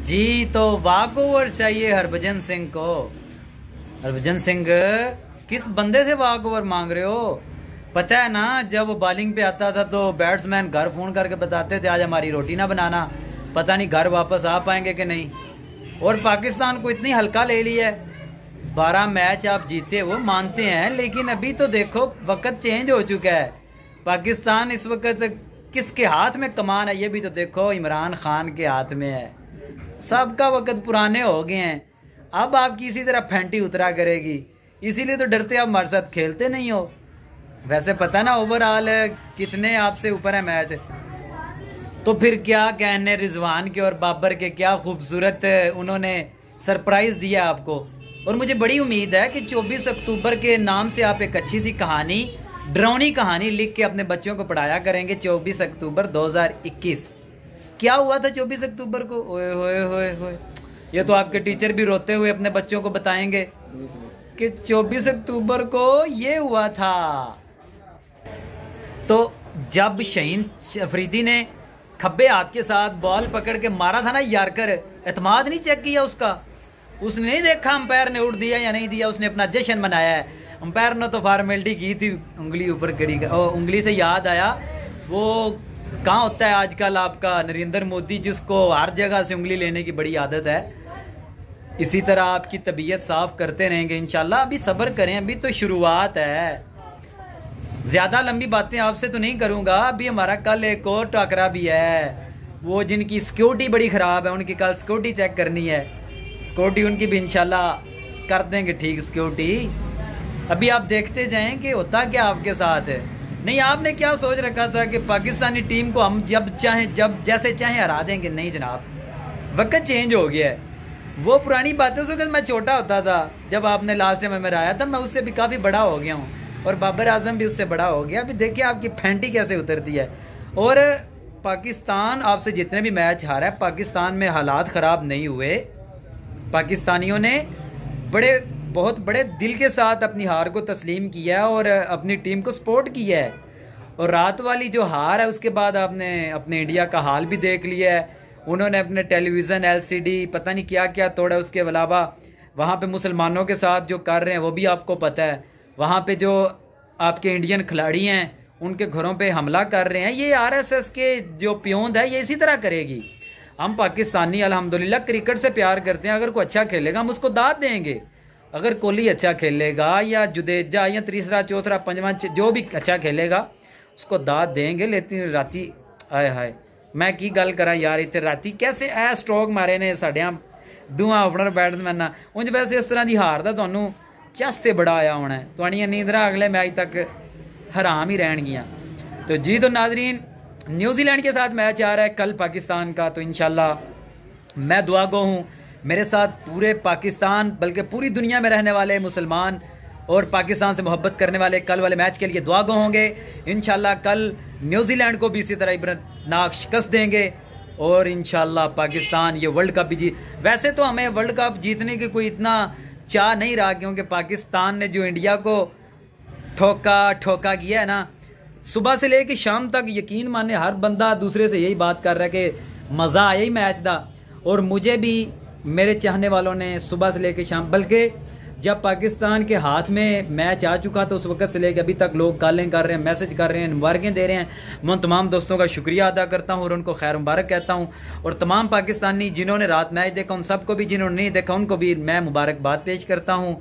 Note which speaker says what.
Speaker 1: जी तो walk over चाहिए हरभजन सिंह को। हरभजन सिंह किस बंदे से वॉक ओवर मांग रहे हो? पता है ना, जब वो बॉलिंग पे आता था तो बैट्समैन घर फोन करके बताते थे आज हमारी रोटी ना बनाना, पता नहीं घर वापस आ पाएंगे कि नहीं। और पाकिस्तान को इतनी हल्का ले लिया है। 12 मैच आप जीते वो मानते हैं, लेकिन अभी तो देखो वक्त चेंज हो चुका है। पाकिस्तान इस वक्त किसके हाथ में कमान है ये भी तो देखो, इमरान खान के हाथ में है। सबका वक्त पुराने हो गए हैं, अब आपकी इसी तरह फैंटी उतरा करेगी, इसीलिए तो डरते आप हमारे साथ खेलते नहीं हो। वैसे पता ना ओवरऑल कितने आपसे ऊपर है मैच। तो फिर क्या कहने रिजवान के और बाबर के, क्या खूबसूरत उन्होंने सरप्राइज दिया आपको। और मुझे बड़ी उम्मीद है कि 24 अक्टूबर के नाम से आप एक अच्छी सी कहानी, डरावनी कहानी लिख के अपने बच्चों को पढ़ाया करेंगे। 24 अक्टूबर 2021 क्या हुआ था 24 अक्टूबर को? ओए होए होए होए, ये तो आपके टीचर भी रोते हुए अपने बच्चों को बताएंगे कि 24 अक्टूबर को ये हुआ था। तो जब शहीन अफरीदी ने खब्बे हाथ के साथ बॉल पकड़ के मारा था ना यारकर, एतमाद नहीं चेक किया उसका। उसने नहीं देखा अंपायर ने उड़ दिया या नहीं दिया, उसने अपना जश्न मनाया है। अंपायर ने तो फॉर्मेलिटी की थी, उंगली ऊपर करी। उंगली से याद आया, वो कहाँ होता है आजकल आपका नरेंद्र मोदी, जिसको हर जगह से उंगली लेने की बड़ी आदत है। इसी तरह आपकी तबीयत साफ करते रहेंगे इंशाल्लाह। अभी सब्र करें, अभी तो शुरुआत है। ज्यादा लंबी बातें आपसे तो नहीं करूंगा। अभी हमारा कल एक और टाकरा भी है, वो जिनकी सिक्योरिटी बड़ी खराब है, उनकी कल सिक्योरिटी चेक करनी है। सिक्योरिटी उनकी भी इंशाल्लाह कर देंगे ठीक सिक्योरिटी। अभी आप देखते जाएं कि होता क्या आपके साथ है। नहीं, आपने क्या सोच रखा था कि पाकिस्तानी टीम को हम जब चाहें जब जैसे चाहें हरा देंगे? नहीं जनाब, वक्त चेंज हो गया है। वो पुरानी बातें से मैं छोटा होता था जब आपने लास्ट टाइम हमें आया था, मैं उससे भी काफ़ी बड़ा हो गया हूँ, और बाबर आजम भी उससे बड़ा हो गया। अभी देखिए आपकी फैंटी कैसे उतरती है। और पाकिस्तान आपसे जितने भी मैच हारा है, पाकिस्तान में हालात ख़राब नहीं हुए। पाकिस्तानियों ने बहुत बड़े दिल के साथ अपनी हार को तस्लीम किया है और अपनी टीम को सपोर्ट किया है। और रात वाली जो हार है उसके बाद आपने अपने इंडिया का हाल भी देख लिया है। उन्होंने अपने टेलीविज़न LCD पता नहीं क्या क्या तोड़ा। उसके अलावा वहाँ पे मुसलमानों के साथ जो कर रहे हैं वो भी आपको पता है। वहाँ पे जो आपके इंडियन खिलाड़ी हैं उनके घरों पे हमला कर रहे हैं। ये RSS के जो प्योंद है ये इसी तरह करेगी। हम पाकिस्तानी अल्हम्दुलिल्लाह क्रिकेट से प्यार करते हैं। अगर कोई अच्छा खेलेगा हम उसको दाद देंगे। अगर कोहली अच्छा खेलेगा या जुडेजा या तीसरा चौथा पंजवां जो भी अच्छा खेलेगा उसको दाद देंगे। लेकिन राती आए हाय मैं की गल करा यार, इतने राती कैसे ए स्ट्रोक मारे ने साढ़िया दोवां ओपनर बैट्समैन। उंज वैसे इस तरह की हार का तुहानू चस्ते बड़ा आया होना है। तुहाड़ियां नींदरां अगले मैच तक हराम ही रहनगियां। तो जी तो नाजरीन, न्यूजीलैंड के साथ मैच आ रहा है कल पाकिस्तान का। तो इंशाल्लाह मैं दुआ गो हूँ, मेरे साथ पूरे पाकिस्तान बल्कि पूरी दुनिया में रहने वाले मुसलमान और पाकिस्तान से मोहब्बत करने वाले कल वाले मैच के लिए दुआ गो होंगे। इंशाल्लाह कल न्यूजीलैंड को भी इसी तरह इबरतनाक शिकस्त देंगे और इंशाल्लाह पाकिस्तान ये वर्ल्ड कप भी जीत। वैसे तो हमें वर्ल्ड कप जीतने की कोई इतना चाह नहीं रहा, क्योंकि पाकिस्तान ने जो इंडिया को ठोका किया है ना, सुबह से लेकर शाम तक यकीन माने हर बंदा दूसरे से यही बात कर रहा है कि मज़ा आया ही मैच था। और मुझे भी मेरे चाहने वालों ने सुबह से लेकर शाम, बल्कि जब पाकिस्तान के हाथ में मैच आ चुका तो उस वक्त से लेकर अभी तक लोग कॉलिंग कर रहे हैं, मैसेज कर रहे हैं, मुबारकें दे रहे हैं। मैं उन तमाम दोस्तों का शुक्रिया अदा करता हूं और उनको खैर मुबारक कहता हूं। और तमाम पाकिस्तानी जिन्होंने रात मैच देखा, उन सबको भी, जिन्होंने नहीं देखा उनको भी मैं मुबारकबाद पेश करता हूं।